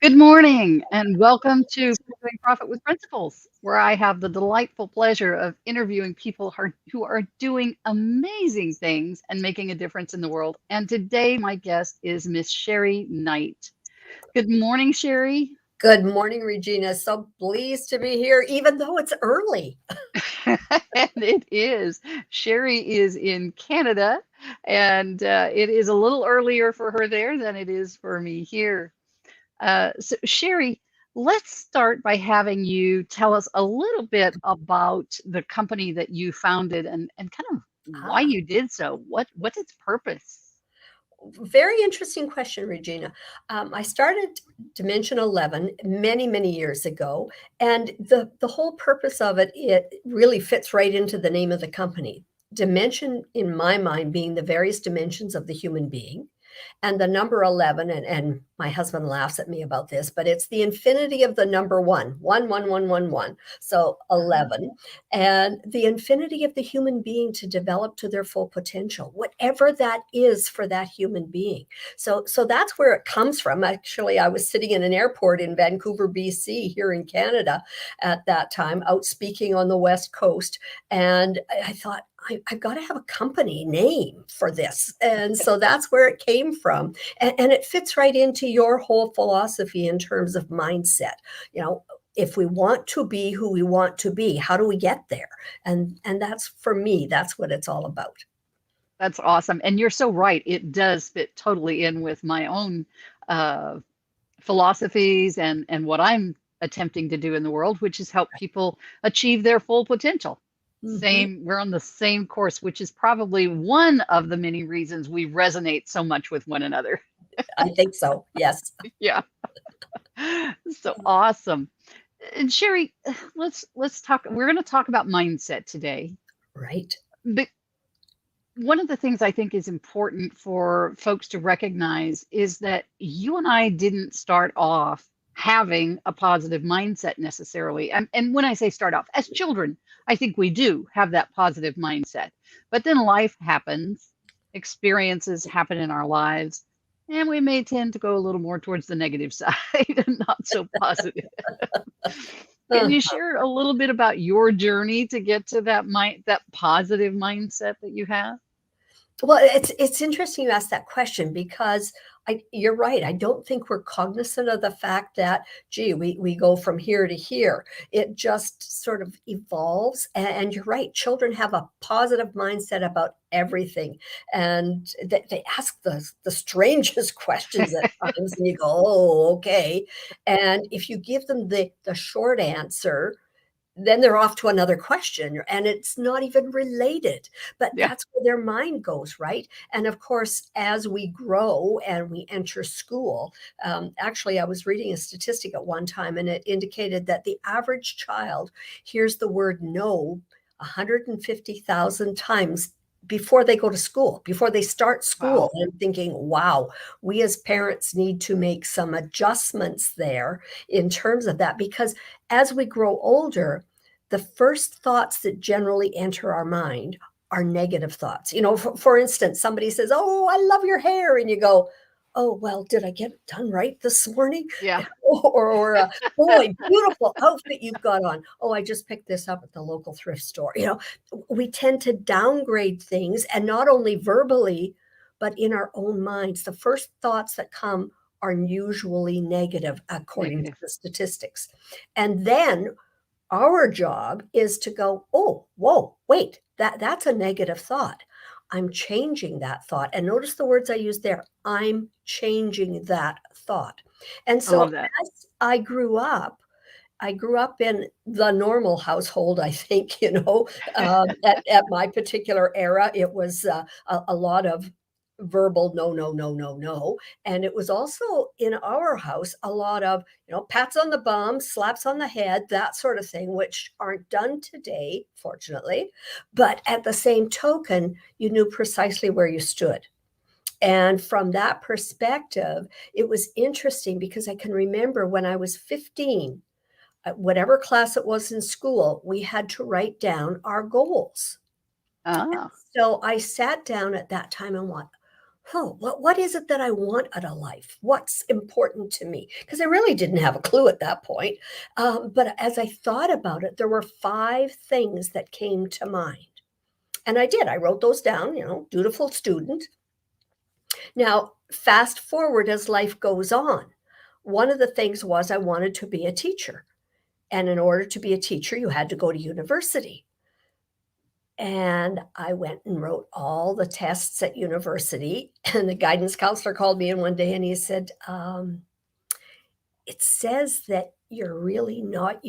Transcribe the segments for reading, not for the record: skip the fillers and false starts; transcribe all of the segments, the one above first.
Good morning and welcome to Pursuing Profit with Principles, where I have the delightful pleasure of interviewing people who are doing amazing things and making a difference in the world. And today, my guest is Miss Sherry Knight. Good morning, Sherry. Good morning, Regina. So pleased to be here, even though it's early. And it is. Sherry is in Canada, and it is a little earlier for her there than it is for me here. So, Sherry, let's start by having you tell us a little bit about the company that you founded and kind of why Ah, you did so. What's its purpose? very interesting question, Regina. I started Dimension 11 many, many years ago, and the whole purpose of it really fits right into the name of the company. Dimension, in my mind, being the various dimensions of the human being, and the number 11, and my husband laughs at me about this, but it's the infinity of the number one. So Ah, 11, and the infinity of the human being to develop to their full potential, whatever that is for that human being. So that's where it comes from. Actually, I was sitting in an airport in Vancouver, BC, here in Canada at that time, out speaking on the West Coast, and I thought, I've got to have a company name for this. And so that's where it came from. And it fits right into your whole philosophy in terms of mindset. You know, if we want to be who we want to be, how do we get there? And that's, for me, that's what it's all about. that's awesome. And you're so right. It does fit totally in with my own uh, philosophies and what I'm attempting to do in the world, which is help people achieve their full potential. Mhm. We're on the same course, which is probably one of the many reasons we resonate so much with one another. I think so. Yes. Yeah. So awesome. And Sherry, let's talk. We're going to talk about mindset today. Right. But one of the things I think is important for folks to recognize is that you and I didn't start off having a positive mindset necessarily. And when I say start off, as children, I think we do have that positive mindset. But then life happens, experiences happen in our lives, and we may tend to go a little more towards the negative side and not so positive. Can Uh, you share a little bit about your journey to get to that positive mindset that you have? Well, it's interesting you ask that question because you're right. I don't think we're cognizant of the fact that, gee, we go from here to here. It just sort of evolves. And you're right. Children have a positive mindset about everything. And they ask the strangest questions at times. And you go, oh, okay. And if you give them the short answer, then they're off to another question and it's not even related, but Yeah. that's where their mind goes, right? And of course, as we grow and we enter school, actually I was reading a statistic at one time and it indicated that the average child hears the word no 150,000 times before they go to school, before they start school. Wow. And I'm thinking, wow, we as parents need to make some adjustments there in terms of that, because as we grow older, the first thoughts that generally enter our mind are negative thoughts. You know, for instance, somebody says, oh, I love your hair. And you go, oh, well, did I get it done right this morning? Yeah. Or boy, beautiful outfit you've got on. Oh, I just picked this up at the local thrift store. You know, we tend to downgrade things, and not only verbally, but in our own minds. The first thoughts that come are usually negative, according to Negative. the statistics. And then our job is to go, oh, whoa, wait, that's a negative thought. I'm changing that thought. And notice the words I use there. I'm changing that thought. And I love so that. as I grew up in the normal household, I think, at my particular era, it was a lot of verbal no, no, no, no, no. And it was also in our house a lot of, pats on the bum, slaps on the head, that sort of thing, which aren't done today, fortunately. But at the same token, you knew precisely where you stood. And from that perspective, it was interesting because I can remember when I was 15, whatever class it was in school, we had to write down our goals. Ah, So I sat down at that time and went, oh, what is it that I want out of life? What's important to me? Because I really didn't have a clue at that point. But as I thought about it, there were 5 things that came to mind. And I did. I wrote those down, dutiful student. Now, fast forward as life goes on. One of the things was I wanted to be a teacher. And in order to be a teacher, you had to go to university. And I went and wrote all the tests at university. And the guidance counselor called me in one day and he said, it says that you're really not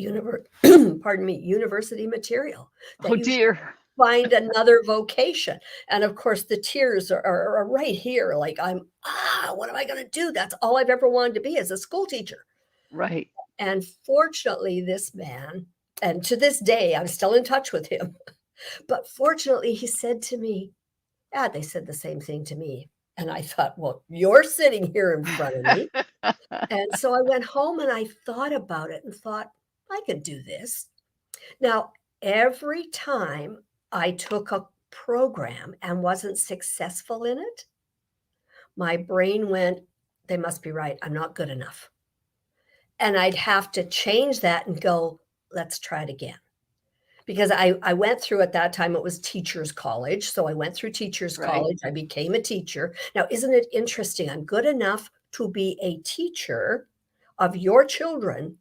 pardon me, university material, Oh that you dear. find another vocation. And of course, the tears are right here. Like what am I going to do? That's all I've ever wanted to be, as a school teacher. Right. And fortunately, this man, and to this day, I'm still in touch with him. But fortunately, he said to me, yeah, they said the same thing to me. And I thought, well, you're sitting here in front of me. And so I went home and I thought about it and thought, I could do this. Now, every time I took a program and wasn't successful in it, my brain went, they must be right. I'm not good enough. And I'd have to change that and go, let's try it again. Because I went through, at that time, it was teachers college. So I went through teachers Right. college. I became a teacher. Now, isn't it interesting? I'm good enough to be a teacher of your children,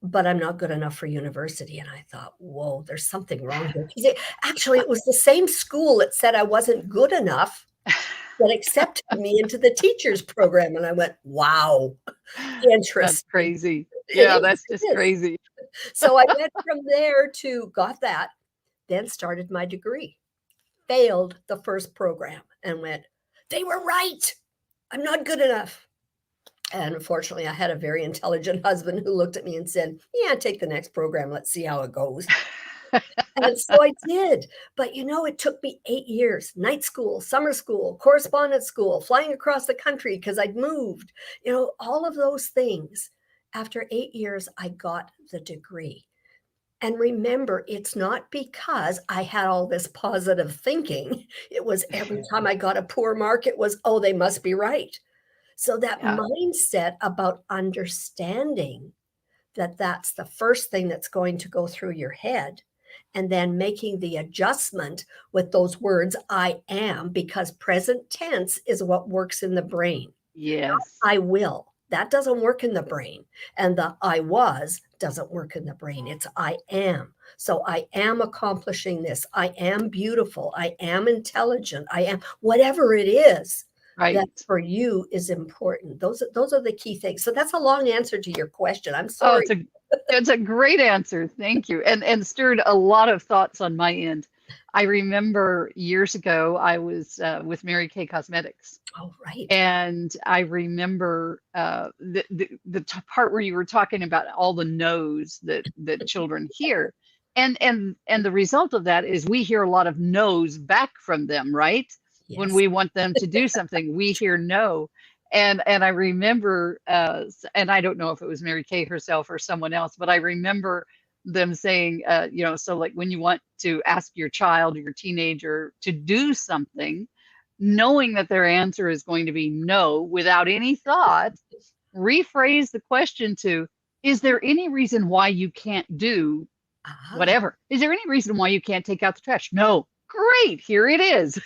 but I'm not good enough for university. And I thought, whoa, there's something wrong here. Actually, it was the same school that said I wasn't good enough that accepted me into the teachers program. And I went, wow, That's interesting. crazy. It Yeah, is. that's It just is. crazy. So I went from there to got that, then started my degree, failed the first program and went, they were right. I'm not good enough. And unfortunately, I had a very intelligent husband who looked at me and said, yeah, take the next program. Let's see how it goes. And so I did. But it took me 8 years, night school, summer school, correspondence school, flying across the country because I'd moved, all of those things. After 8 years, I got the degree. And remember, it's not because I had all this positive thinking. It was every time I got a poor mark, it was, oh, they must be right. So that Yeah. mindset about understanding that that's the first thing that's going to go through your head, and then making the adjustment with those words, I am, because present tense is what works in the brain. Yes. I will. That doesn't work in the brain. And the I was doesn't work in the brain. It's I am. So I am accomplishing this. I am beautiful. I am intelligent. I am whatever it is that Right. for you is important. Those are the key things. So that's a long answer to your question. I'm Oh, sorry. it's a great answer. Thank you. And stirred a lot of thoughts on my end. I remember years ago I was with Mary Kay Cosmetics. Oh, right. And I remember the part where you were talking about all the no's that children hear. And the result of that is we hear a lot of no's back from them, right? When Yes. we want them to do something, we hear no. And I remember, and I don't know if it was Mary Kay herself or someone else, but I remember them saying, so like when you want to ask your child or your teenager to do something, knowing that their answer is going to be no without any thought, rephrase the question to, is there any reason why you can't do Ah, whatever? Is there any reason why you can't take out the trash? No. Great, here it is.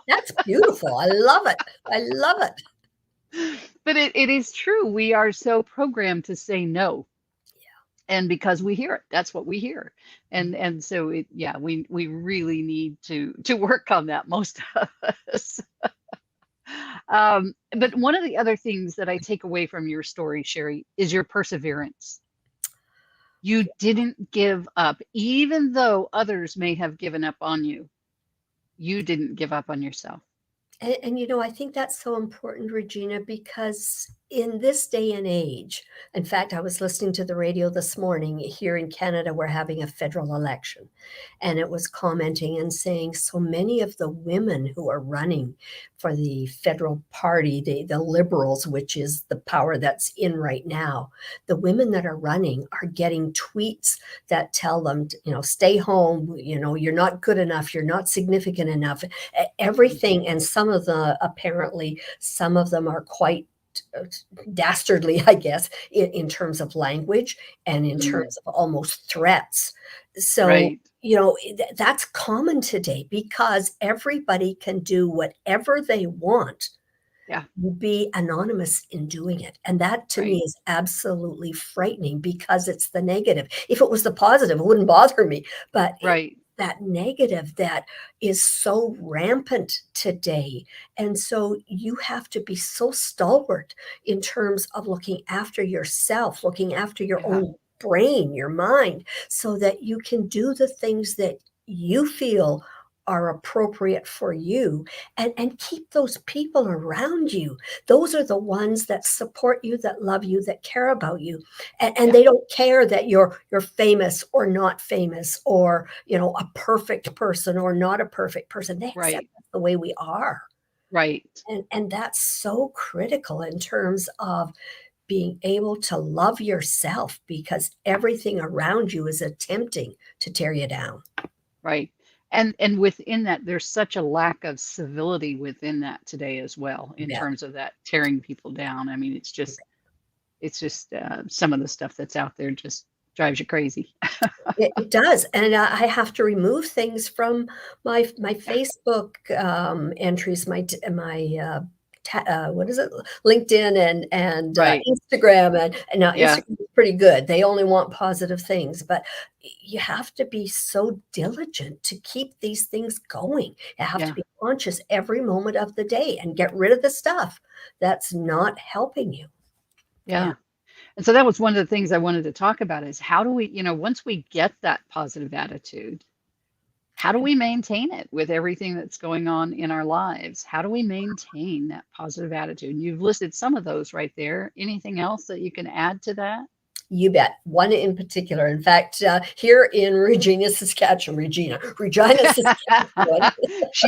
that's beautiful. I love it. I love it. But it is true. We are so programmed to say no. And because we hear it, that's what we hear. And so we really need to work on that, most of us. But one of the other things that I take away from your story, Sherry, is your perseverance. You didn't give up, even though others may have given up on you. You didn't give up on yourself. And I think that's so important, Regina, because in this day and age, in fact, I was listening to the radio this morning. Here in Canada, we're having a federal election, and it was commenting and saying so many of the women who are running for the federal party, the Liberals, which is the power that's in right now, the women that are running are getting tweets that tell them, stay home, you're not good enough, you're not significant enough, everything. And some of them are quite uh, dastardly, I guess, in terms of language and in Mm, terms of almost threats. So, right. that's common today because everybody can do whatever they want, Yeah. be anonymous in doing it. And that to me Right. is absolutely frightening because it's the negative. If it was the positive, it wouldn't bother me. But Right. that negative that is so rampant today. And so you have to be so stalwart in terms of looking after yourself, looking after your Yeah. own brain, your mind, so that you can do the things that you feel are appropriate for you, and keep those people around you. Those are the ones that support you, that love you, that care about you. And Yeah. they don't care that you're famous or not famous, or a perfect person or not a perfect person. They accept Right. us the way we are. Right. And that's so critical in terms of being able to love yourself, because everything around you is attempting to tear you down. Right. And within that, there's such a lack of civility within that today as well, You in bet. terms of that tearing people down. I mean, it's just some of the stuff that's out there just drives you crazy. It does, and I have to remove things from my Yeah. Facebook entries, what is it, LinkedIn and Right. Instagram, and now Yeah. Instagram is pretty good. They only want positive things, but you have to be so diligent to keep these things going. You have to Yeah. be conscious every moment of the day and get rid of the stuff that's not helping you. Yeah. Yeah. And so that was one of the things I wanted to talk about is how do we, once we get that positive attitude, how do we maintain it with everything that's going on in our lives? How do we maintain that positive attitude? And you've listed some of those right there. Anything else that you can add to that? You bet. One in particular. In fact, here in Regina, Saskatchewan. She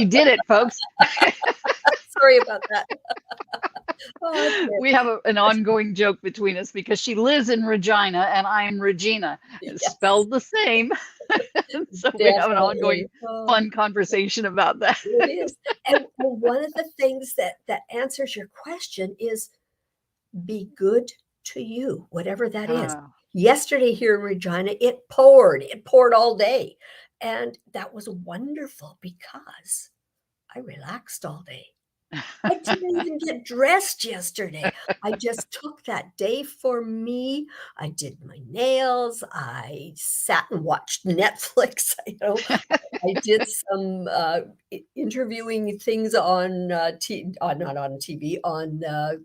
did it, folks. Sorry about that. Oh, dear. We have an ongoing joke between us because she lives in Regina and I'm Regina. It's Yes, spelled the same. So we have an ongoing definitely. Oh, fun conversation about that. it is. And one of the things that answers your question is be good to you, whatever that is. Oh. Yesterday here in Regina, it poured. It poured all day. And that was wonderful because I relaxed all day. I didn't even get dressed yesterday. I just took that day for me. I did my nails. I sat and watched Netflix. I did some interviewing things on not on TV, on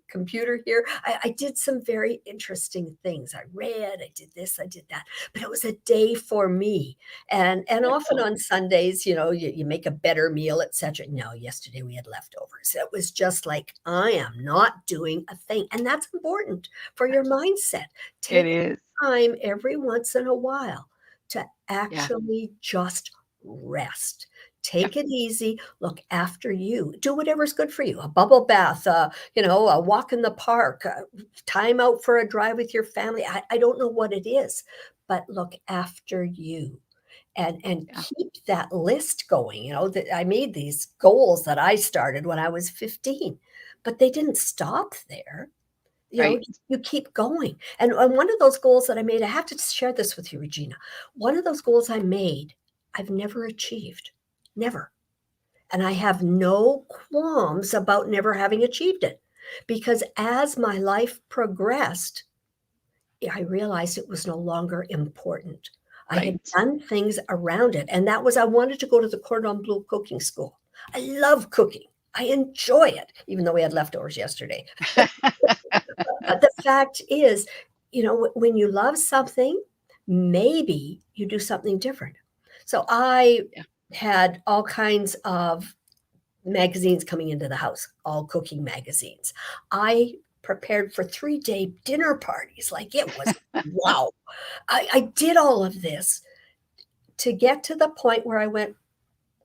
computer here. I did some very interesting things. I read. I did this. I did that. But it was a day for me. And often Excellent. on Sundays, you make a better meal, etc. No, yesterday we had leftovers. It was just like I am not doing a thing, and that's important for your mindset. It Take is. time every once in a while to Yeah. actually just rest. Yeah. Take it easy, look after you, do whatever's good for you, a bubble bath, a walk in the park, time out for a drive with your family. I don't know what it is, but look after you, and Yeah. keep that list going. That I made these goals that I started when I was 15, but they didn't stop there. Right. You keep going. And one of those goals that I made, I have to share this with you, Regina. One of those goals I made, I've never achieved. Never. And I have no qualms about never having achieved it, because as my life progressed, I realized it was no longer important. I had Right. done things around it, and that was I wanted to go to the Cordon Bleu cooking school. I love cooking. I enjoy it, even though we had leftovers yesterday. But the fact is, when you love something, maybe you do something different. So I Yeah. had all kinds of magazines coming into the house, all cooking magazines. I prepared for 3-day dinner parties. Like it was, wow. I did all of this to get to the point where I went,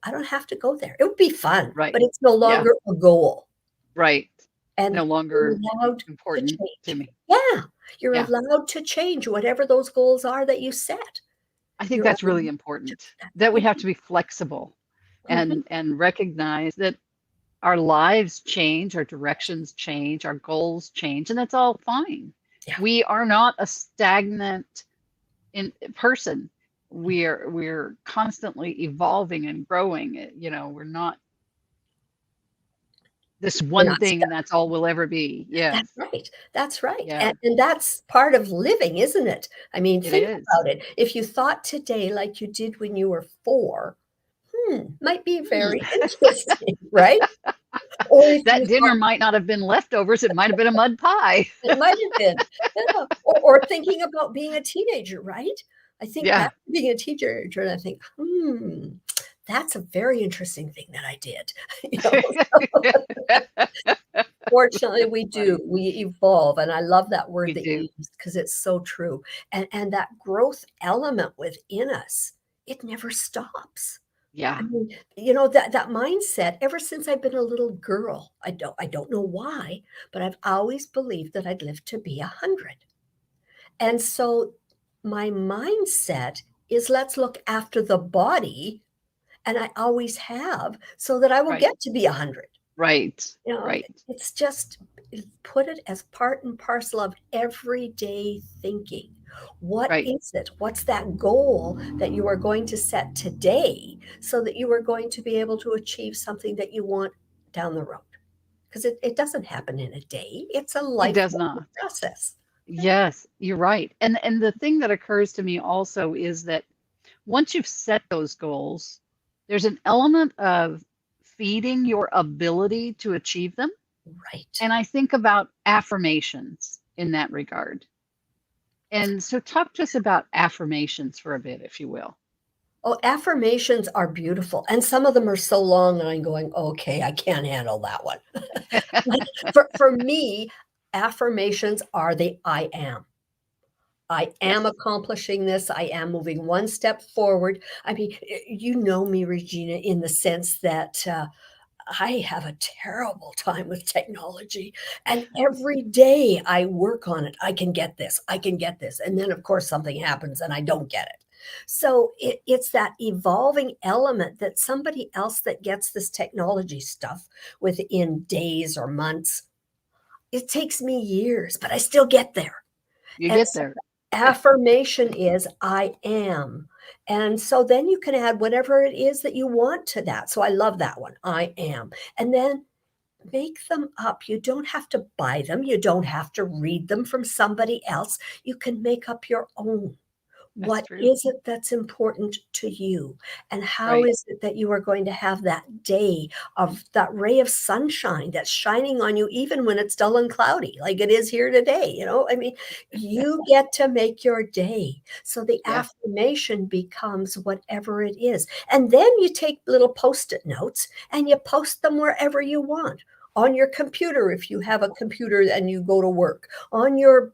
I don't have to go there. It would be fun, Right. but it's no Yeah. longer a goal. Right. And No you're longer allowed to important to change. me. Yeah, you're Yeah. allowed to change whatever those goals are that you set. I think You're that's allowed really to important, do that. that we Yeah. have to be flexible Mhm. and recognize that our lives change, our directions change, our goals change, and that's all fine. Yeah. We are not a stagnant in person. We're constantly evolving and growing. We're not this We're one not thing and stuck. that's all we'll ever be. Yes. That's right. That's right. Yeah, And that's part of living, isn't it? I mean, it think is. about it. If you thought today like you did when you were 4, might be Hmm. very interesting, right? Or if That you dinner thought might not have been leftovers. It might have been a mud pie. it might have been, yeah, or thinking about being a teenager, right? I think Yeah. back to being a teenager and I think, that's a very interesting thing that I did. You know, fortunately, we That's do. funny. We evolve, and I love that We word that do. you used because it's so true. And that growth element within us, it never stops. I Yeah. mean, you know, that mindset, ever since I've been a little girl, I don't know why, but I've always believed that I'd live to be 100. And so my mindset is let's look after the body, and I always have, so that I will Right. get to be 100. Right. You know, Right. it's just put it as part and parcel of everyday thinking. What Right. is it? What's that goal that you are going to set today so that you are going to be able to achieve something that you want down the road? Because it doesn't happen in a day. It's a It does lifelong not. process. Yes, you're right. And the thing that occurs to me also is that once you've set those goals, there's an element of feeding your ability to achieve them. Right. And I think about affirmations in that regard. And so talk to us about affirmations for a bit, if you will. Oh, affirmations are beautiful. And some of them are so long and I'm going, okay, I can't handle that one. For me, affirmations are the I am. I am Yes. accomplishing this. I am moving one step forward. I mean, you know me, Regina, in the sense that I have a terrible time with technology. And every day I work on it. I can get this. I can get this. And then, of course, something happens and I don't get it. So it's that evolving element that somebody else that gets this technology stuff within days or months, it takes me years, but I still get there. You And get so there. affirmation is I am. And so then you can add whatever it is that you want to that. So I love that one. I am. And then make them up. You don't have to buy them. You don't have to read them from somebody else. You can make up your own. That's What true. is it that's important to you? And how Right. is it that you are going to have that day of that ray of sunshine that's shining on you, even when it's dull and cloudy, like it is here today? I mean, you get to make your day. So the Yeah. affirmation becomes whatever it is. And then you take little post it notes and you post them wherever you want. On your computer, if you have a computer and you go to work, on your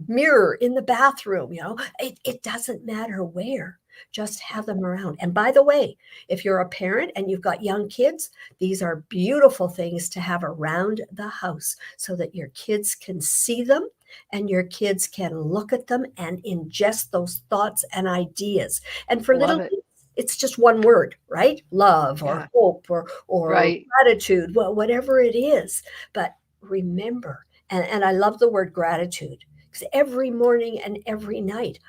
mirror in the bathroom, it doesn't matter where. Just have them around. And by the way, if you're a parent and you've got young kids, these are beautiful things to have around the house so that your kids can see them and your kids can look at them and ingest those thoughts and ideas. And for little Love it. kids, it's just one word, right? Love or Yeah. hope or Right. gratitude, well, whatever it is. But remember, and I love the word gratitude because every morning and every night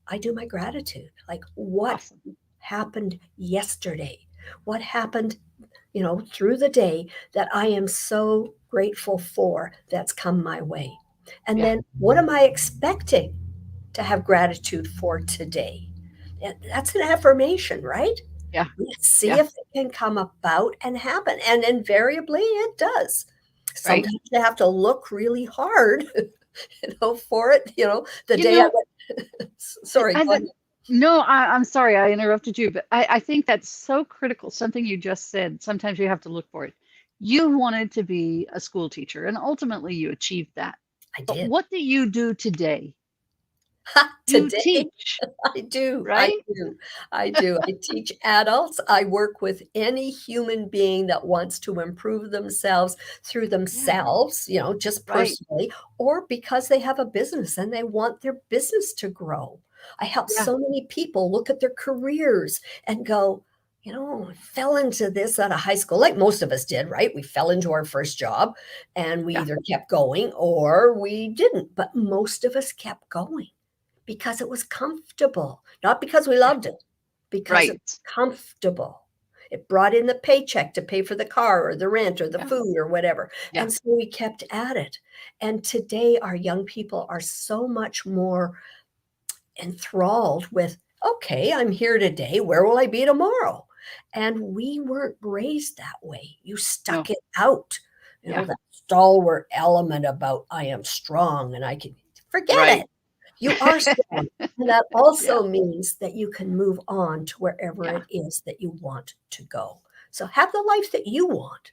I do my gratitude. Like what Awesome. happened yesterday? What happened, through the day that I am so grateful for that's come my way? And Yeah. then what am I expecting to have gratitude for today? And that's an affirmation, right? Yeah. Let's see Yeah. if it can come about and happen. And invariably it does. Right. Sometimes you have to look really hard, for it. The You day I know, went, sorry, go ahead. no, I'm sorry I interrupted you, but I think that's so critical. Something you just said. Sometimes you have to look for it. You wanted to be a school teacher, and ultimately you achieved that. I But did. what do you do today? You Today, teach, I do, I right? do, I do. I teach adults. I work with any human being that wants to improve themselves through Yeah, themselves, just right. personally, or because they have a business and they want their business to grow. I help Yeah, so many people look at their careers and go, I fell into this out of high school, like most of us did, right? We fell into our first job and we yeah, either kept going or we didn't, but most of us kept going because it was comfortable, not because we yeah, loved it, because it right. was comfortable. It brought in the paycheck to pay for the car or the rent or the Yeah, food or whatever. yeah, And so we kept at it. And today, our young people are so much more enthralled with, okay, I'm here today. Where will I be tomorrow? And we weren't raised that way. You stuck no, it out. yeah, That stalwart element about I am strong and I can forget right. it. You are strong. And that Yeah, also means that you can move on to wherever yeah, it is that you want to go. So have the life that you want.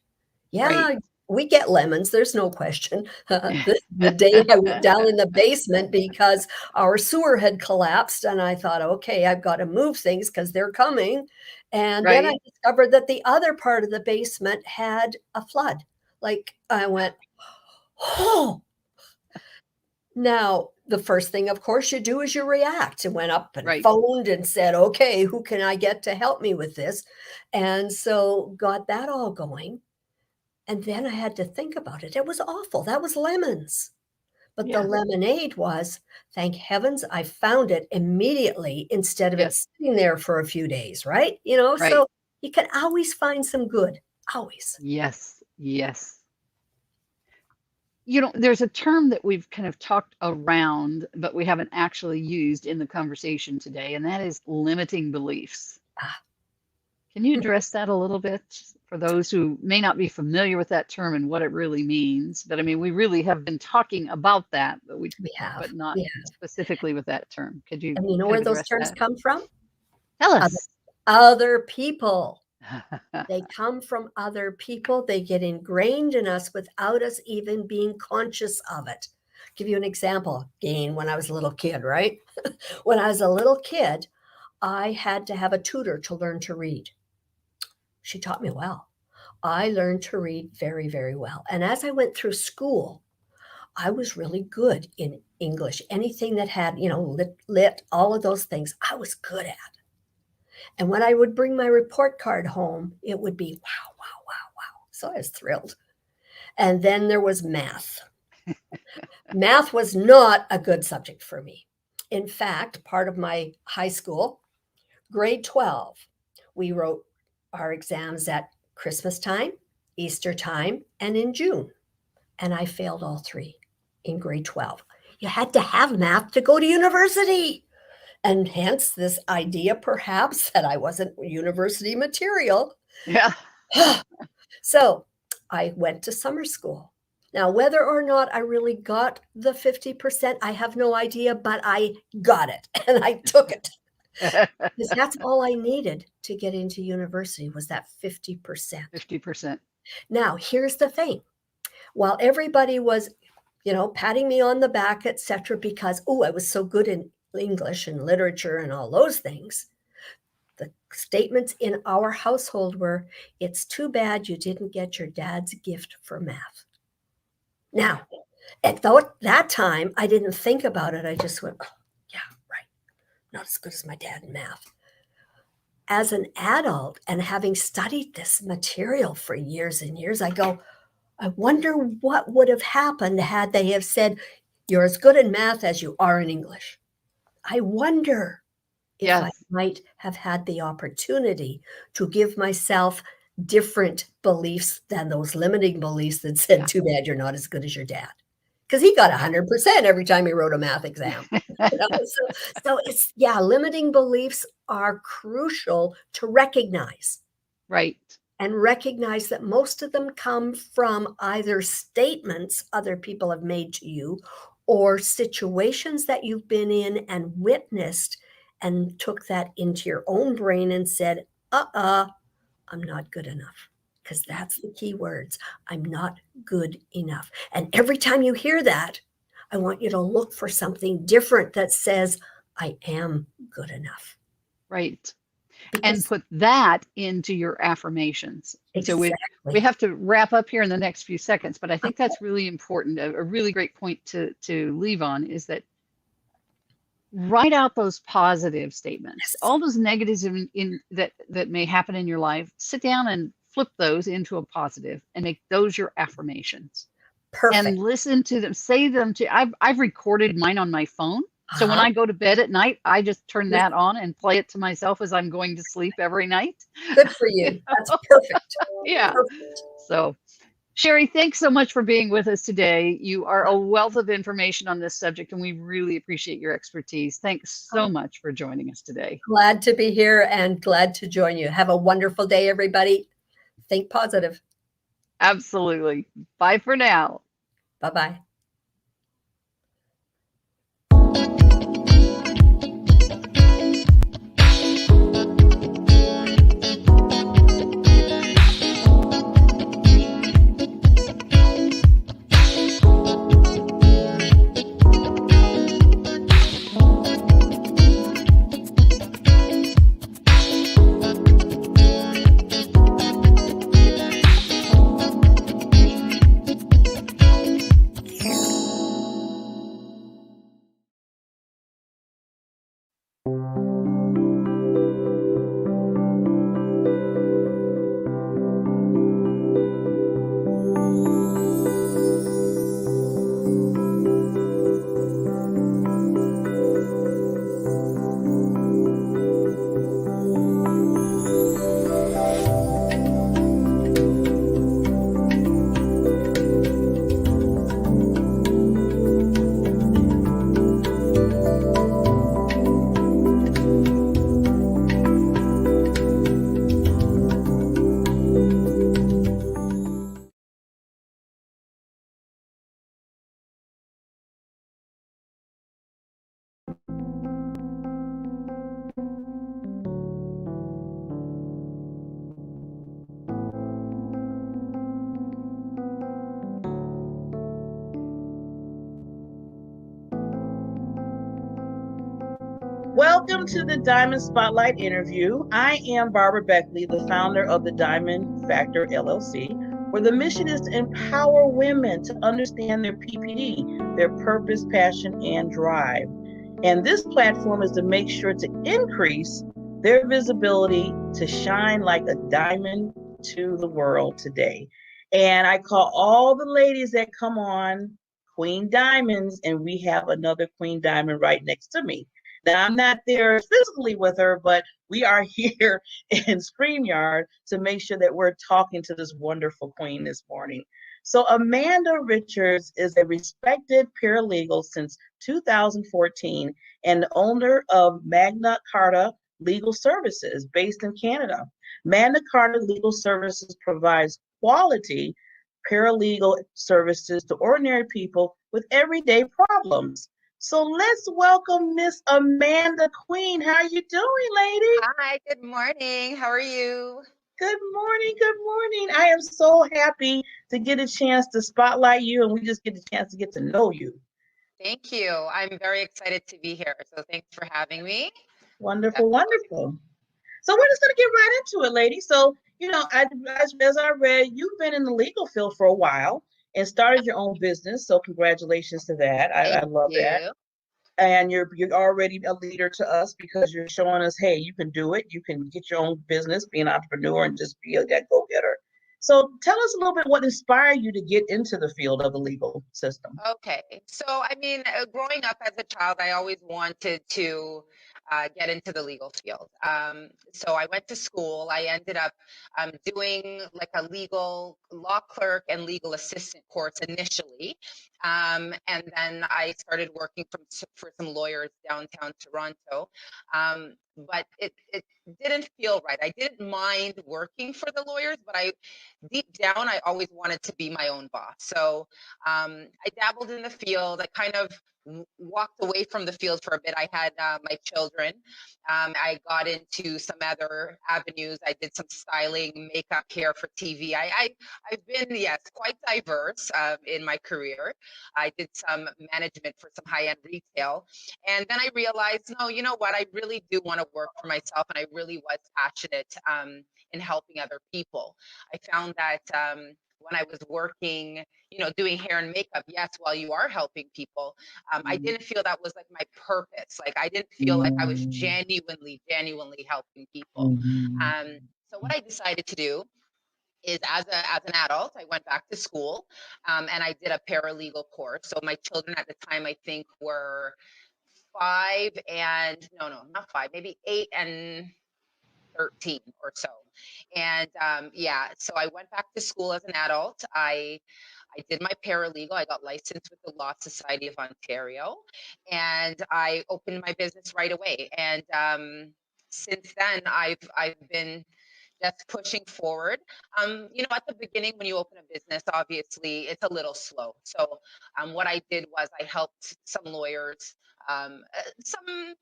right. Yeah, we get lemons, there's no question. The day I went down in the basement because our sewer had collapsed, and I thought, "Okay, I've gotta move things because 'cause they're coming." And then I Right. discovered that the other part of the basement had a flood. Like, I went, "Oh." Now, the first thing, of course, you do is you react, and went up and Right. phoned and said, "Okay, who can I get to help me with this?" And so got that all going. And then I had to think about it. It was awful. That was lemons. But the Yeah. lemonade was, thank heavens I found it immediately instead of it Yes. sitting there for a few days, right? Right. So you can always find some good, always. Yes. Yes. There's a term that we've kind of talked around, but we haven't actually used in the conversation today, and that is limiting beliefs. Ah, Can you address that a little bit for those who may not be familiar with that term and what it really means? But I mean, we really have been talking about that, we have, but not yeah. specifically with that term. Could you And you know kind where of those address terms that? come from? Tell Other us. other people. They come from other people. They get ingrained in us without us even being conscious of it. Give you an example. Again, when I was a little kid, right? When I was a little kid, I had to have a tutor to learn to read. She taught me well. I learned to read very, very well. And as I went through school, I was really good in English. Anything that had, lit, all of those things, I was good at. And when I would bring my report card home, it would be wow, wow, wow, wow. So I was thrilled. And then there was math. Math was not a good subject for me. In fact, part of my high school, grade 12, we wrote our exams at Christmas time, Easter time, and in June. And I failed all three in grade 12. You had to have math to go to university. And hence this idea, perhaps, that I wasn't university material. Yeah. So I went to summer school. Now, whether or not I really got the 50%, I have no idea, but I got it and I took it because that's all I needed to get into university was that 50%. 50%. Now, here's the thing. While everybody was, patting me on the back, etc., because, oh, I was so good in English and literature and all those things, the statements in our household were, it's too bad you didn't get your dad's gift for math. Yeah. Now, at that time, I didn't think about it. I just went, oh, yeah, right. Not as good as my dad in math. As an adult and having studied this material for years and years, I go, I wonder what would have happened had they have said, you're as good in math as you are in English. I wonder if I Yes. might have had the opportunity to give myself different beliefs than those limiting beliefs that said, Yeah. too bad you're not as good as your dad. Because he got 100% every time he wrote a math exam. So it's, yeah, limiting beliefs are crucial to recognize Right. and recognize that most of them come from either statements other people have made to you or situations that you've been in and witnessed and took that into your own brain and said, I'm not good enough. because that's the key words. I'm not good enough. And every time you hear that, I want you to look for something different that says, I am good enough. Right. And Because put that into your affirmations. So we exactly. have to wrap up here in the next few seconds, but I think that's really important. A really great point to leave on is that write out those positive statements. Yes. All those negatives in that may happen in your life, sit down and flip those into a positive and make those your affirmations. And Perfect. listen to them, say them to. I've recorded mine on my phone. So when Uh-huh. I go to bed at night, I just turn Yes. that on and play it to myself as I'm going to sleep every night. Good for You you. That's know? perfect. Yeah. Perfect. So Sherry, thanks so much for being with us today. You are a wealth of information on this subject, and we really appreciate your expertise. Thanks so I'm much for joining us today. glad to be here and glad to join you. Have a wonderful day, everybody. Think positive. Absolutely. Bye for now. Bye-bye. Welcome to the Diamond Spotlight interview. I am Barbara Beckley, the founder of the Diamond Factor LLC, where the mission is to empower women to understand their PPD, their purpose, passion, and drive. And this platform is to make sure to increase their visibility to shine like a diamond to the world today. And I call all the ladies that come on Queen Diamonds, and we have another Queen Diamond right next to me. Now, I'm not there physically with her, but we are here in StreamYard to make sure that we're talking to this wonderful queen this morning. So, Amanda Richards is a respected paralegal since 2014 and owner of Magna Carta Legal Services based in Canada. Magna Carta Legal Services provides quality paralegal services to ordinary people with everyday problems. So let's welcome Miss Amanda Queen. How are you doing, lady? Hi, good morning. How are you? Good morning. Good morning. I am so happy to get a chance to spotlight you, and we just get a chance to get to know you. Thank you. I'm very excited to be here. So thanks for having me. Wonderful, Definitely. wonderful. So we're just going to get right into it, lady. So, as I read, you've been in the legal field for a while and started your own business. So congratulations to that. I Thank love that. you. And you're already a leader to us because you're showing us, hey, you can do it. You can get your own business, be an entrepreneur, and just be that go-getter. So tell us a little bit what inspired you to get into the field of the legal system. Okay. So, growing up as a child, I always wanted to get into the legal field. So I went to school. I ended up doing like a legal law clerk and legal assistant course initially. And then I started working for some lawyers downtown Toronto. But it didn't feel right. I didn't mind working for the lawyers, but deep down, I always wanted to be my own boss. So I dabbled in the field. I kind of walked away from the field for a bit. I had my children children. I got into some other avenues. I did some styling, makeup, hair for TV. I've been, yes, quite diverse in my career. I did some management for some high-end retail. And then I realized, no, you know what? I really do want to work for myself. And I really was passionate in helping other people. I found that when I was working, doing hair and makeup, yes, while you are helping people, I didn't feel that was like my purpose. Like I didn't feel like I was genuinely helping people. Mhm. So what I decided to do is as an adult, I went back to school and I did a paralegal course. So my children at the time, I think, were 5 and no, not 5, maybe 8 and 13 or so. And yeah, so I went back to school as an adult. I did my paralegal. I got licensed with the Law Society of Ontario, and I opened my business right away. And since then, I've been just pushing forward. At the beginning, when you open a business, obviously it's a little slow. So what I did was I helped some lawyers, some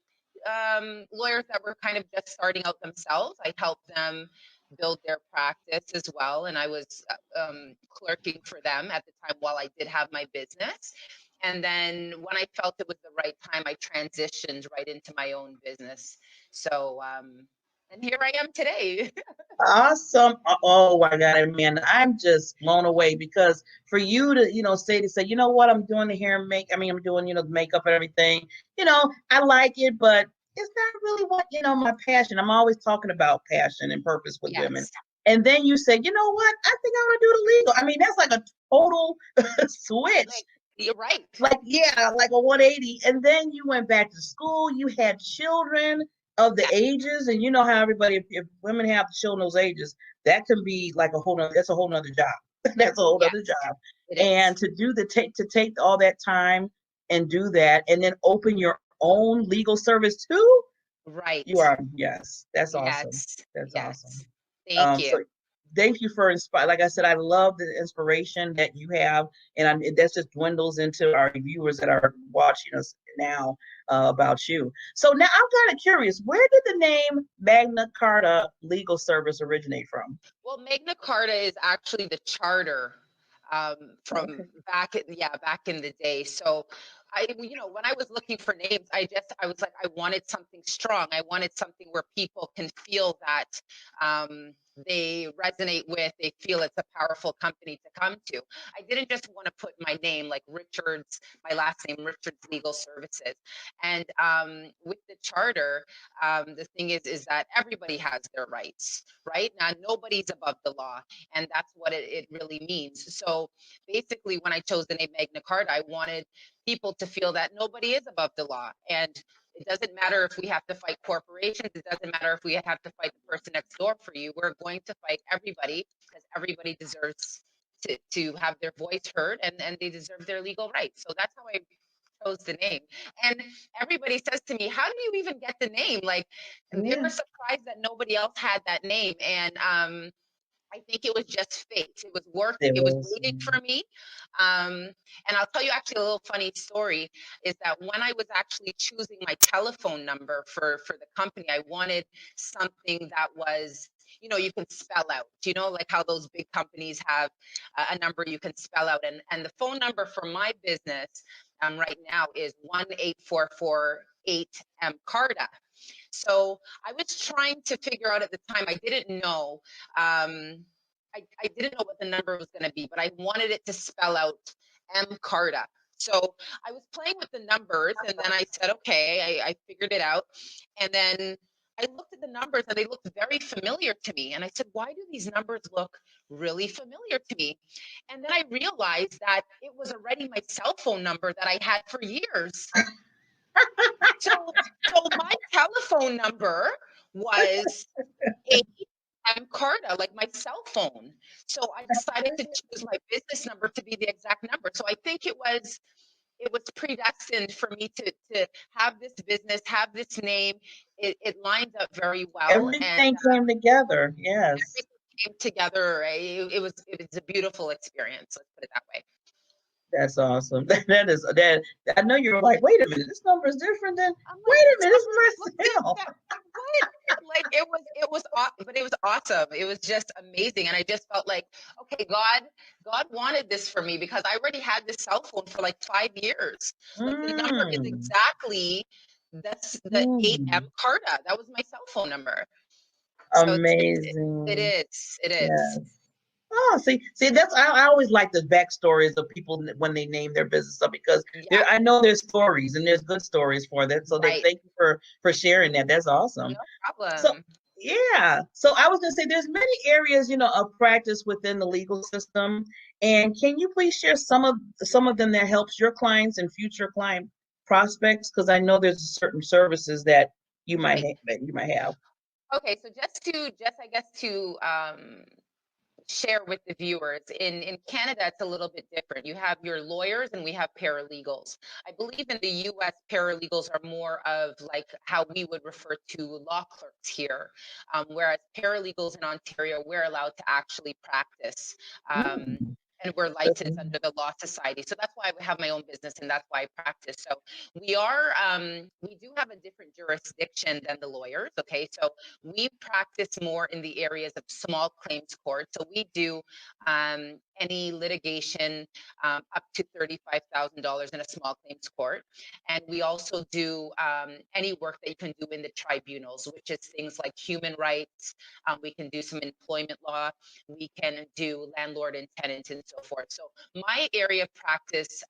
lawyers that were kind of just starting out themselves. I helped them build their practice as well. And I was clerking for them at the time while I did have my business. And then when I felt it was the right time, I transitioned right into my own business. So, and here I am today. Awesome. Oh my God, man. I'm just blown away because for you to, say, you know what, I'm doing the hair and I'm doing, the makeup and everything, I like it, but it's not really what, my passion. I'm always talking about passion and purpose with women. Yes, And then you say, you know what, I think I want to do the legal. I mean, that's like a total switch. like, you're right. Like, yeah, like a 180. And then you went back to school, you had children of the Yeah, ages, and you know how everybody, if women have children those ages, that can be like that's a whole nother job. That's a whole yes, other job. it And is. to do take all that time and do that and then open your own legal service too, you Right. are, yes, that's awesome. Yes. That's awesome. Yes. Thank So you. thank you for inspiring. Like I said, I love the inspiration that you have, and that just dwindles into our viewers that are watching us now about you. So now I'm kind of curious, where did the name Magna Carta Legal Service originate from? Well, Magna Carta is actually the charter from Okay. back in the day. So when I was looking for names, I was like, I wanted something strong. I wanted something where people can feel that they resonate with, they feel it's a powerful company to come to. I didn't just want to put my name like Richards, my last name, Richards Legal Services. And with the charter, the thing is that everybody has their rights, right? Now, nobody's above the law. And that's what it really means. So basically, when I chose the name Magna Carta, I wanted people to feel that nobody is above the law. And it doesn't matter if we have to fight corporations. It doesn't matter if we have to fight the person next door for you. We're going to fight everybody because everybody deserves to have their voice heard and they deserve their legal rights. So that's how I chose the name. And everybody says to me, how do you even get the name? Like, they Yeah, were surprised that nobody else had that name. And I think it was just fate. It was working. it It was was. waiting for me. And I'll tell you actually a little funny story is that when I was actually choosing my telephone number for the company, I wanted something that was, you can spell out, like how those big companies have a number you can spell out. And the phone number for my business right now is 1-844-8M Carta. So I was trying to figure out at the time, I didn't know. I didn't know what the number was going to be, but I wanted it to spell out M Carta. So I was playing with the numbers and then I said, okay, I figured it out. And then I looked at the numbers and they looked very familiar to me. And I said, why do these numbers look really familiar to me? And then I realized that it was already my cell phone number that I had for years. So, so my telephone number was AM Carta, like my cell phone. So I decided to choose my business number to be the exact number. So I think it was predestined for me to have this business, have this name. It lined up very well, and Everything came together. Yes. everything came together. It was a beautiful experience. Let's put it that way. That's awesome. That. I know you're like, wait a minute, this number is different than. I'm Wait like, a this minute, number this is looks my sale. like what? Like but it was awesome. It was just amazing, and I just felt like, okay, God wanted this for me because I already had this cell phone for like 5 years. Like the number is Mm. exactly that's the 8M Mm. Carta. That was my cell phone number. So it Amazing. is. It is. Yes. Oh, see, that's I always like the backstories of people when they name their business stuff because Yeah. there I know there's stories and there's good stories for that. So that Right. thank you for sharing that. That's awesome. No So problem. yeah, so I was gonna say there's many areas of practice within the legal system, and can you please share some of them that helps your clients and future client prospects? Because I know there's certain services that Right. that you might have. Okay. So just I guess to share with the viewers in Canada it's a little bit different. You have your lawyers and we have paralegals. I believe in the US paralegals are more of like how we would refer to law clerks here, whereas paralegals in Ontario we're allowed to actually practice, Mm. and we're licensed under the law society. So that's why I have my own business and that's why I practice. So we do have a different jurisdiction than the lawyers. Okay, so we practice more in the areas of small claims court. So we do any litigation up to $35,000 in a small claims court. And we also do any work that you can do in the tribunals, which is things like human rights. We can do some employment law. We can do landlord and tenant and so forth. So my area of practice,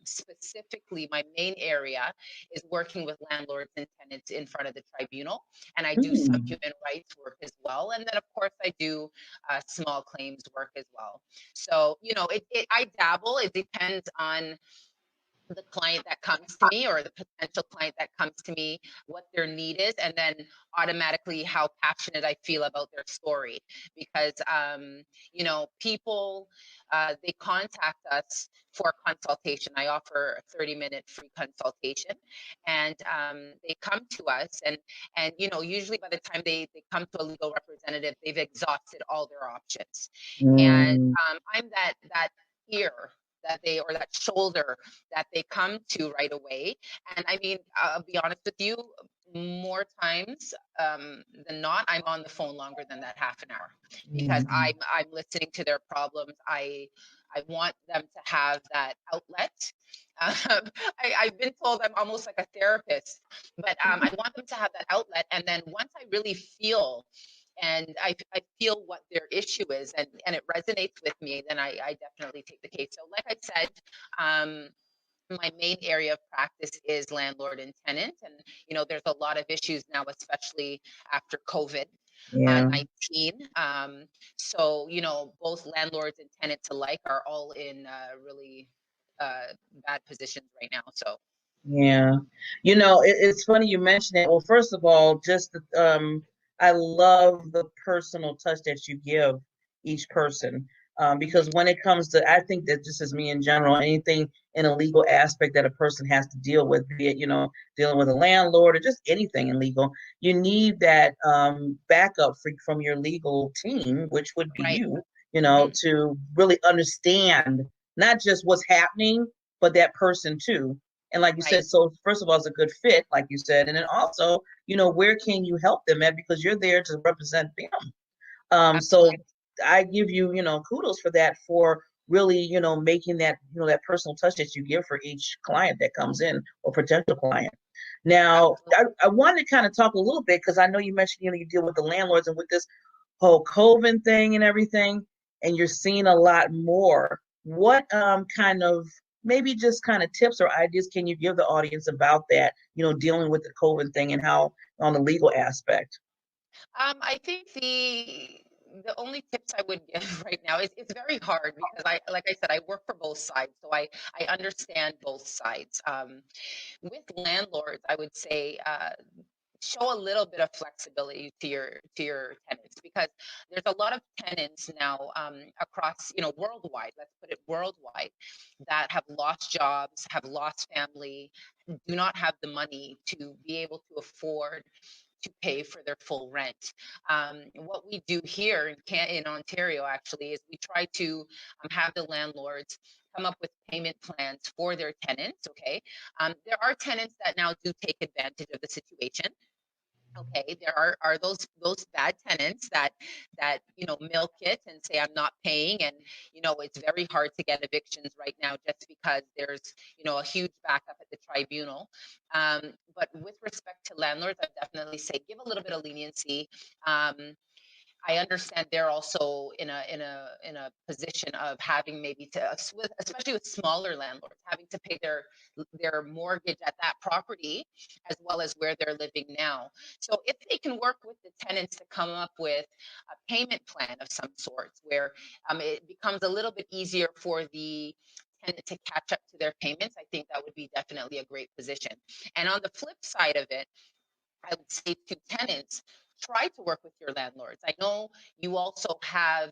specifically my main area, is working with landlords and tenants in front of the tribunal, and I do some Mm. human rights work as well. And then, of course, I do small claims work as well. So, I dabble. It depends on the client that comes to me or the potential client that comes to me, what their need is, and then automatically how passionate I feel about their story. Because, people, they contact us for consultation. I offer a 30-minute free consultation, and they come to us, and usually by the time they come to a legal representative, they've exhausted all their options, and Mm. I'm that ear or that shoulder that they come to right away. And I mean, I'll be honest with you, more times than not, I'm on the phone longer than that half an hour because Mm. I'm listening to their problems. I want them to have that outlet. I've been told I'm almost like a therapist, but I want them to have that outlet. And then once I really feel and I feel what their issue is and it resonates with me, then I definitely take the case. So like I said, my main area of practice is landlord and tenant. And, there's a lot of issues now, especially after COVID Yeah. 19. So, both landlords and tenants alike are all in really bad positions right now. So, Yeah. It's funny you mentioned it. Well, first of all, I love the personal touch that you give each person. Because when it comes to, I think that just as me in general, anything in a legal aspect that a person has to deal with, be it, dealing with a landlord or just anything in legal, you need that backup from your legal team, which would be right. you, Mhm. to really understand not just what's happening, but that person too. And like you Right. said, so first of all, it's a good fit, like you said, and then also, where can you help them at because you're there to represent them. So Absolutely. I give you, kudos for that, for really, making that, that personal touch that you give for each client that comes in or potential client. Now, Absolutely. I wanted to kind of talk a little bit because I know you mentioned, you deal with the landlords and with this whole COVID thing and everything, and you're seeing a lot more. What kind of maybe just kind of tips or ideas can you give the audience about that, dealing with the COVID thing and how on the legal aspect? I think the only tips I would give right now is it's very hard because like I said, I work for both sides, so I understand both sides. With landlords, I would say show a little bit of flexibility to your tenants because there's a lot of tenants now across worldwide. Let's put it worldwide that have lost jobs, have lost family, do not have the money to be able to afford to pay for their full rent. What we do here in Ontario actually is we try to have the landlords come up with payment plans for their tenants. Okay. There are tenants that now do take advantage of the situation. Okay, there are those bad tenants that milk it and say I'm not paying, and it's very hard to get evictions right now just because there's a huge backup at the tribunal. But with respect to landlords, I definitely say give a little bit of leniency. I understand they're also in a position of having maybe especially with smaller landlords, having to pay their mortgage at that property as well as where they're living now. So if they can work with the tenants to come up with a payment plan of some sort where it becomes a little bit easier for the tenant to catch up to their payments, I think that would be definitely a great position. And on the flip side of it, I would say to tenants, try to work with your landlords. I know you also have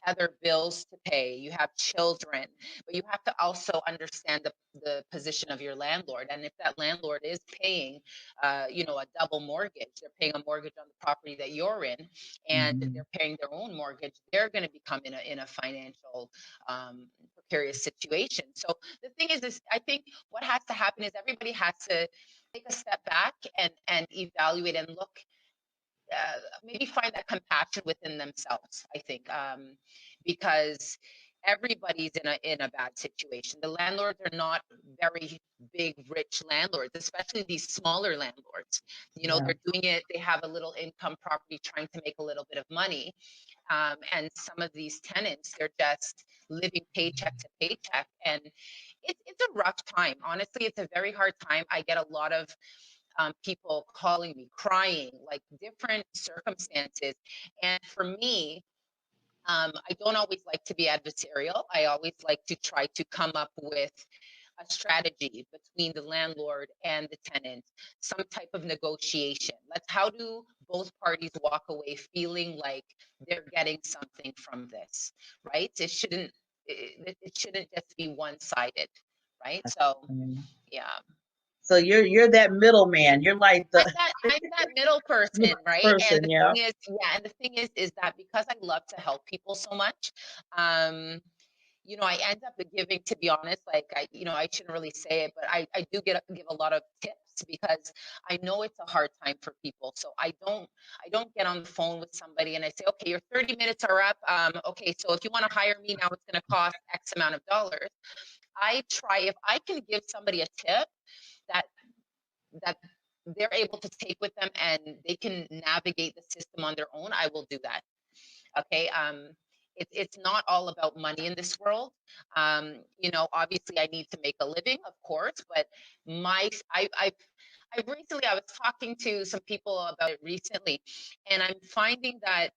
other bills to pay, you have children, but you have to also understand the position of your landlord. And if that landlord is paying, a double mortgage, they're paying a mortgage on the property that you're in, and they're paying their own mortgage, they're going to become in a financial precarious situation. So the thing is I think what has to happen is everybody has to take a step back and evaluate and look, maybe find that compassion within themselves, I think, because everybody's in a bad situation. The landlords are not very big, rich landlords, especially these smaller landlords. They're doing it, they have a little income property trying to make a little bit of money. And some of these tenants, they're just living paycheck to paycheck. And it's a rough time. Honestly, it's a very hard time. I get a lot of people calling me, crying, like different circumstances. And for me, I don't always like to be adversarial. I always like to try to come up with a strategy between the landlord and the tenant, some type of negotiation. How do both parties walk away feeling like they're getting something from this, right? It shouldn't just be one-sided, right? So, yeah. So you're that middleman. You're like the I'm that middle person, right? person, And the yeah. thing is, and the thing is that because I love to help people so much, I end up giving, to be honest, like I shouldn't really say it, but I do give a lot of tips because I know it's a hard time for people. So I don't get on the phone with somebody and I say, okay, your 30 minutes are up. Okay, so if you want to hire me now, it's going to cost X amount of dollars. I try, if I can give somebody a tip that they're able to take with them and they can navigate the system on their own, I will do that. Okay. It's not all about money in this world. Obviously I need to make a living, of course, but I've recently, I was talking to some people about it recently, and I'm finding that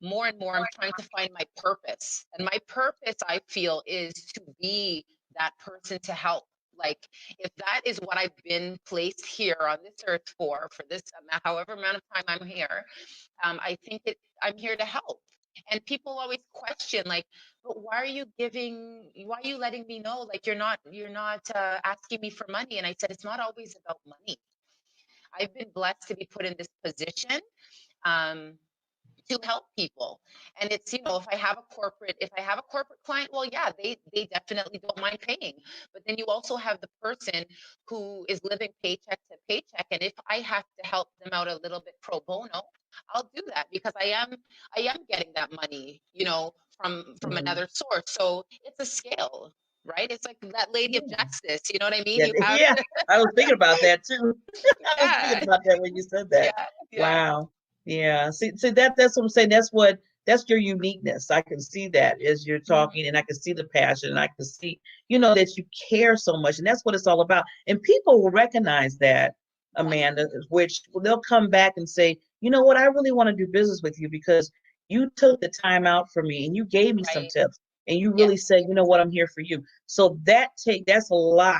more and more I'm trying to find my purpose. And my purpose, I feel, is to be that person to help. Like, if that is what I've been placed here on this earth for this however amount of time I'm here, I think I'm here to help. And people always question, like, but why are you letting me know? Like, you're not asking me for money. And I said, it's not always about money. I've been blessed to be put in this position. To help people. And it's, if I have a corporate client, well, yeah, they definitely don't mind paying. But then you also have the person who is living paycheck to paycheck. And if I have to help them out a little bit pro bono, I'll do that because I am getting that money, from another source. So it's a scale, right? It's like that lady of justice, you know what I mean? Yeah, You have yeah. I was thinking about that too. I was yeah, thinking about that when you said that. yeah. Wow. Yeah. See that's what I'm saying. That's your uniqueness. I can see that as you're talking, and I can see the passion, and I can see, that you care so much, and that's what it's all about. And people will recognize that, Amanda, which they'll come back and say, you know what, I really want to do business with you because you took the time out for me and you gave me some Right. tips and you Yes. really said, you know what, I'm here for you. So that's a lot,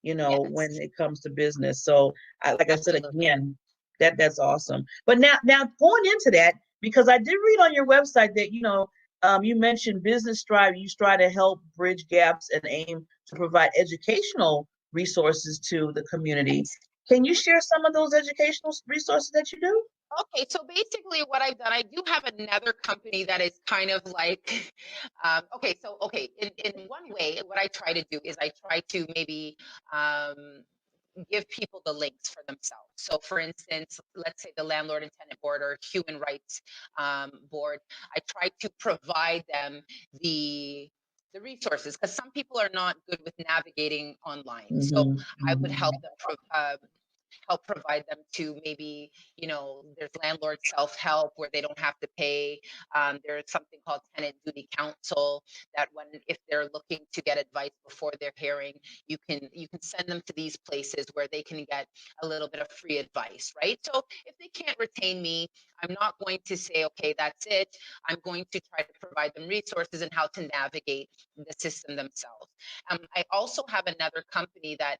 when Yes. it comes to business. So like I said, Absolutely. again, that's awesome. But now going into that, because I did read on your website that, you mentioned business strive. You strive to help bridge gaps and aim to provide educational resources to the community. Yes. Can you share some of those educational resources that you do? Okay, so basically what I've done, I do have another company that is kind of like, okay, in one way, what I try to do is I try to maybe um, give people the links for themselves. So for instance, let's say the landlord and tenant board or human rights board, I try to provide them the the resources because some people are not good with navigating online. So I would help them help provide them to maybe, there's landlord self-help where they don't have to pay. There's something called tenant duty counsel that when if they're looking to get advice before their hearing, you can send them to these places where they can get a little bit of free advice, right? So if they can't retain me, I'm not going to say, okay, that's it. I'm going to try to provide them resources and how to navigate the system themselves. I also have another company that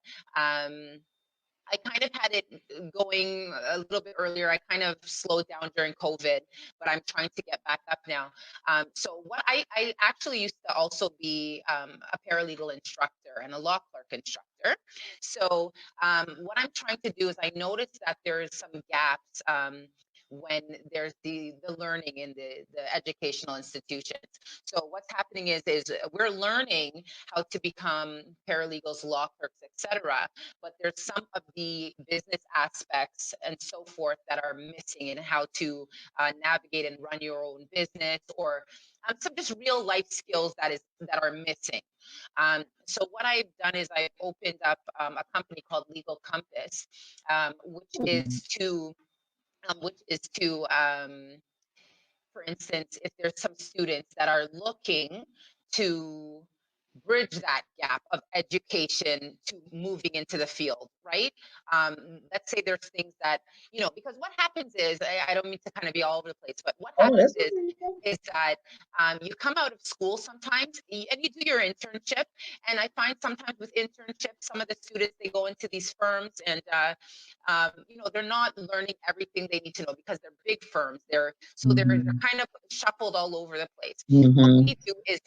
I kind of had it going a little bit earlier. I kind of slowed down during COVID, but I'm trying to get back up now. So what I actually used to also be a paralegal instructor and a law clerk instructor. So what I'm trying to do is I noticed that there's some gaps when there's the learning in the educational institutions. So what's happening is we're learning how to become paralegals, law clerks, etc., but there's some of the business aspects and so forth that are missing in how to navigate and run your own business, or some just real life skills that are missing. So what I've done is I've opened up a company called Legal Compass, which is to which is to for instance, if there's some students that are looking to bridge that gap of education to moving into the field, right? Let's say there's things that, because what happens is, I don't mean to kind of be all over the place, but what Oh, happens that's okay. is that you come out of school sometimes and you do your internship. And I find sometimes with internships, some of the students, they go into these firms and, they're not learning everything they need to know because they're big firms. They're kind of shuffled all over the place. What Mm-hmm. we do is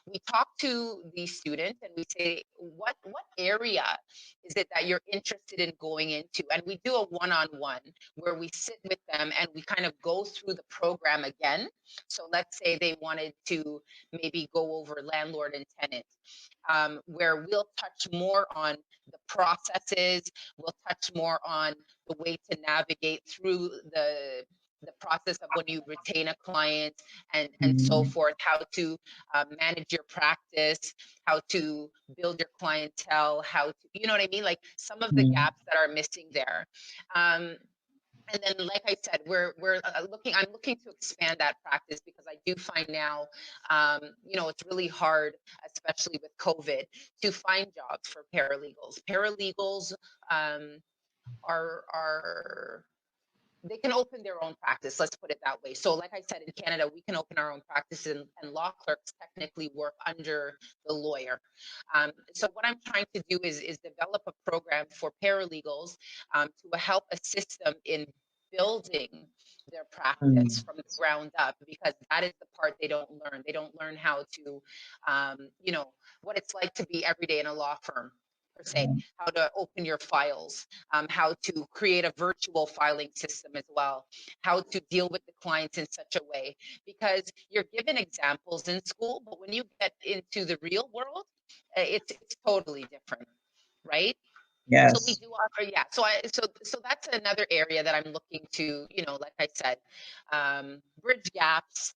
we talk to the student and we say, what area is it that you're interested in going into? And we do a one-on-one where we sit with them and we kind of go through the program again. So let's say they wanted to maybe go over landlord and tenant, where we'll touch more on the processes, we'll touch more on the way to navigate through the process of when you retain a client and so forth, how to manage your practice, how to build your clientele, how to, you know what I mean? Like some of the gaps that are missing there. And then, like I said, I'm looking to expand that practice because I do find now, it's really hard, especially with COVID, to find jobs for paralegals. Paralegals um, are they can open their own practice. Let's put it that way. So, like I said, in Canada, we can open our own practice, and law clerks technically work under the lawyer. So, what I'm trying to do is develop a program for paralegals to help assist them in building their practice from the ground up, because that is the part they don't learn. They don't learn how to, what it's like to be every day in a law firm, per se, how to open your files, how to create a virtual filing system as well, how to deal with the clients in such a way, because you're given examples in school, but when you get into the real world, it's totally different, right? So we Yes. do offer, yeah. So that's another area that I'm looking to, like I said, bridge gaps,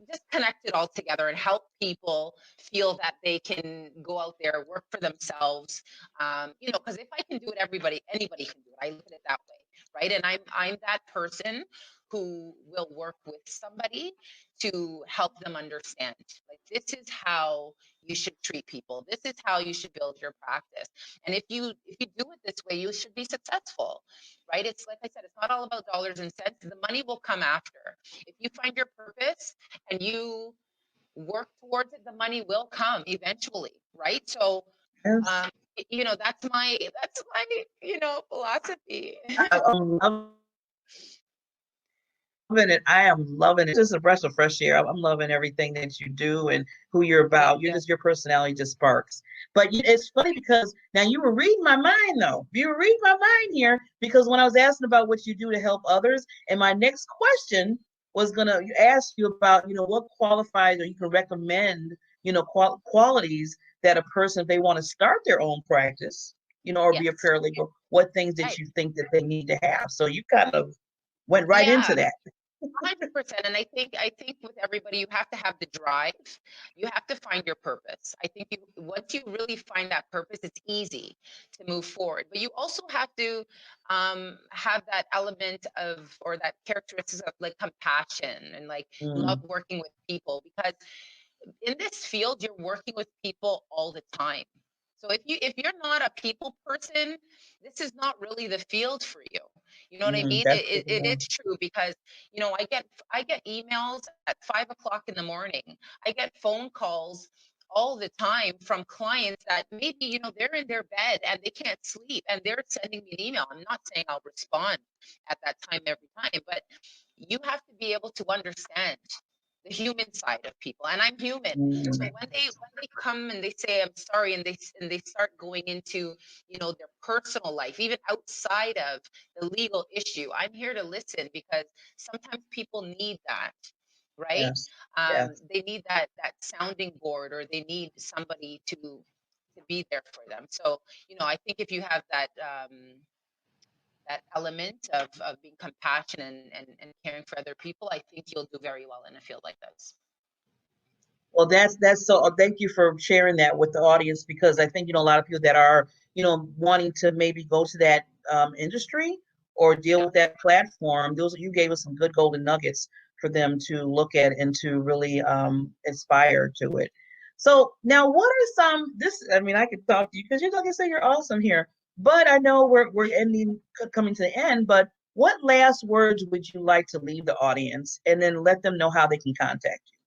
just connect it all together and help people feel that they can go out there, work for themselves. Because if I can do it, anybody can do it. I look at it that way, right? And I'm that person who will work with somebody to help them understand, like, this is how you should treat people. This is how you should build your practice. And if you do it this way, you should be successful, right? It's like I said, it's not all about dollars and cents. The money will come after. If you find your purpose and you work towards it, the money will come eventually, right? So, Yes. um, that's my philosophy. I love it. I am loving it. Just a breath of fresh air. I'm loving everything that you do and who you're Thank about. You're you. just, your personality just sparks. But it's funny because now you were reading my mind though. You were reading my mind here because when I was asking about what you do to help others, and my next question was gonna ask you about, what qualifies or you can recommend, qualities that a person, if they want to start their own practice, or be a Yes. paralegal, what things that Right. you think that they need to have. So you kind of went right into Yeah. that. 100%. And I think with everybody, you have to have the drive. You have to find your purpose. I think once you really find that purpose, it's easy to move forward. But you also have to have that element of, or that characteristics of like compassion and like love Mm, working with people, because in this field, you're working with people all the time. So if you're not a people person, this is not really the field for you. You know what I mean? that's good It, to it know. is true, because I get emails at 5 o'clock in the morning. I get phone calls all the time from clients that maybe they're in their bed and they can't sleep and they're sending me an email. I'm not saying I'll respond at that time every time, but you have to be able to understand the human side of people, and I'm human. So Mm, when they come and they say I'm sorry, and they start going into their personal life, even outside of the legal issue, I'm here to listen, because sometimes people need that, right? yes, yes. They need that sounding board, or they need somebody to be there for them. So I think if you have that element of being compassionate and caring for other people, I think you'll do very well in a field like this. Well, that's so. Thank you for sharing that with the audience because I think a lot of people that are wanting to maybe go to that industry or deal Yeah. with that platform. Those you gave us some good golden nuggets for them to look at and to really inspire to it. So now, what are some? This I mean, I could talk to you because like I say, you're awesome here. But I know we're ending coming to the end. But what last words would you like to leave the audience, and then let them know how they can contact you?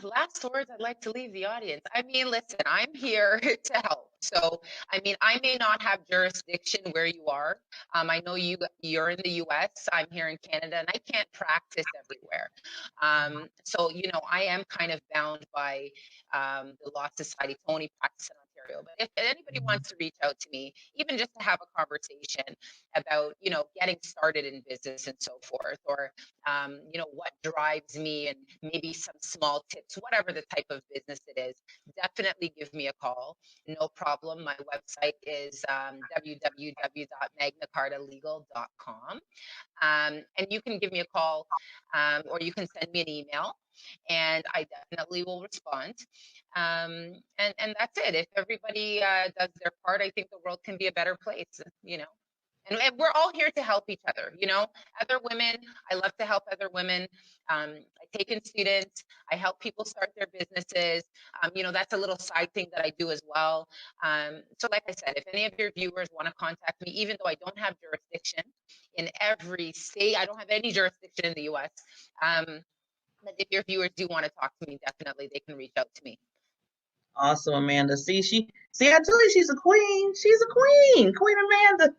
Last words I'd like to leave the audience. I mean, listen, I'm here to help. So, I mean, I may not have jurisdiction where you are. I know you're in the US, I'm here in Canada, and I can't practice everywhere. So, I am kind of bound by the Law Society to only practice in Ontario. But if anybody wants to reach out to me, even just to have a conversation about, getting started in business and so forth, or what drives me, and maybe some small tips, whatever the type of business it is, definitely give me a call. No problem. My website is www.magnacartalegal.com. And you can give me a call, or you can send me an email, and I definitely will respond. And that's it. If everybody does their part, I think the world can be a better place. And we're all here to help each other. Other women, I love to help other women. I take in students, I help people start their businesses. That's a little side thing that I do as well. So like I said, if any of your viewers want to contact me, even though I don't have jurisdiction in every state, I don't have any jurisdiction in the US. But if your viewers do want to talk to me, definitely they can reach out to me. Awesome, Amanda. See, I told you she's a queen. She's a queen, Queen Amanda,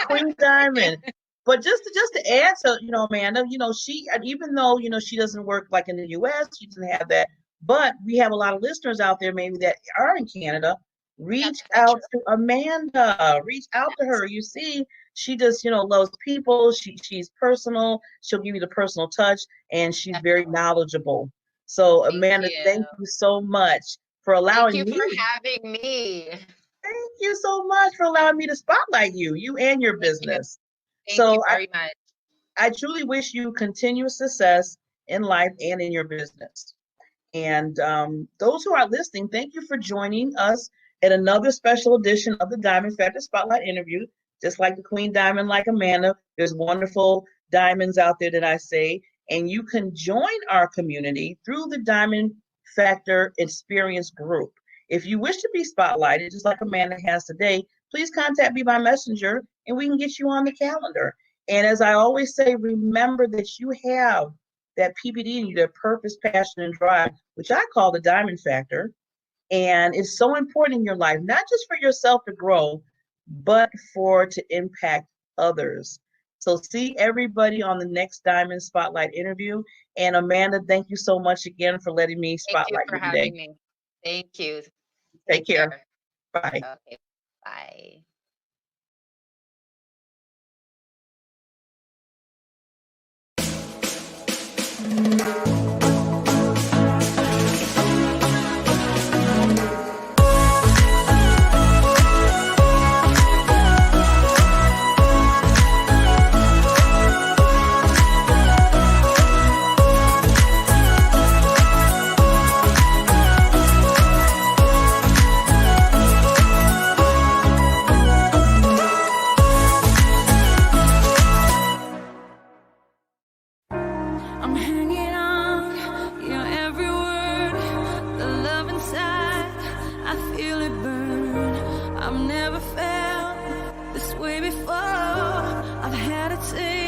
Queen Diamond. But just to add to Amanda, she even though she doesn't work like in the U.S., she doesn't have that. But we have a lot of listeners out there maybe that are in Canada. Yep, Reach that's out true. to Amanda. Reach out to her. You see, she just loves people. She's personal. She'll give you the personal touch, and she's very Definitely. knowledgeable. So Thank Amanda, you. thank you so much for Thank allowing you me. for having me. Thank you so much for allowing me to spotlight you and your Thank you. business. Thank you So very much. I truly wish you continuous success in life and in your business. And those who are listening, thank you for joining us at another special edition of the Diamond Factor Spotlight interview. Just like the Queen Diamond, like Amanda, there's wonderful diamonds out there that I say, and you can join our community through the Diamond Factor Experience Group. If you wish to be spotlighted, just like Amanda has today, please contact me by messenger and we can get you on the calendar. And as I always say, remember that you have that PPD in you, that purpose, passion, and drive, which I call the diamond factor. And it's so important in your life, not just for yourself to grow, but for to impact others. So see everybody on the next Diamond Spotlight interview. And Amanda, thank you so much again for letting me Thank you spotlight for you today. having me. Thank you. Take care. Bye. Okay. Bye. I'm hanging on your every word, the love inside, I feel it burn. I've never felt this way before. I've had a taste.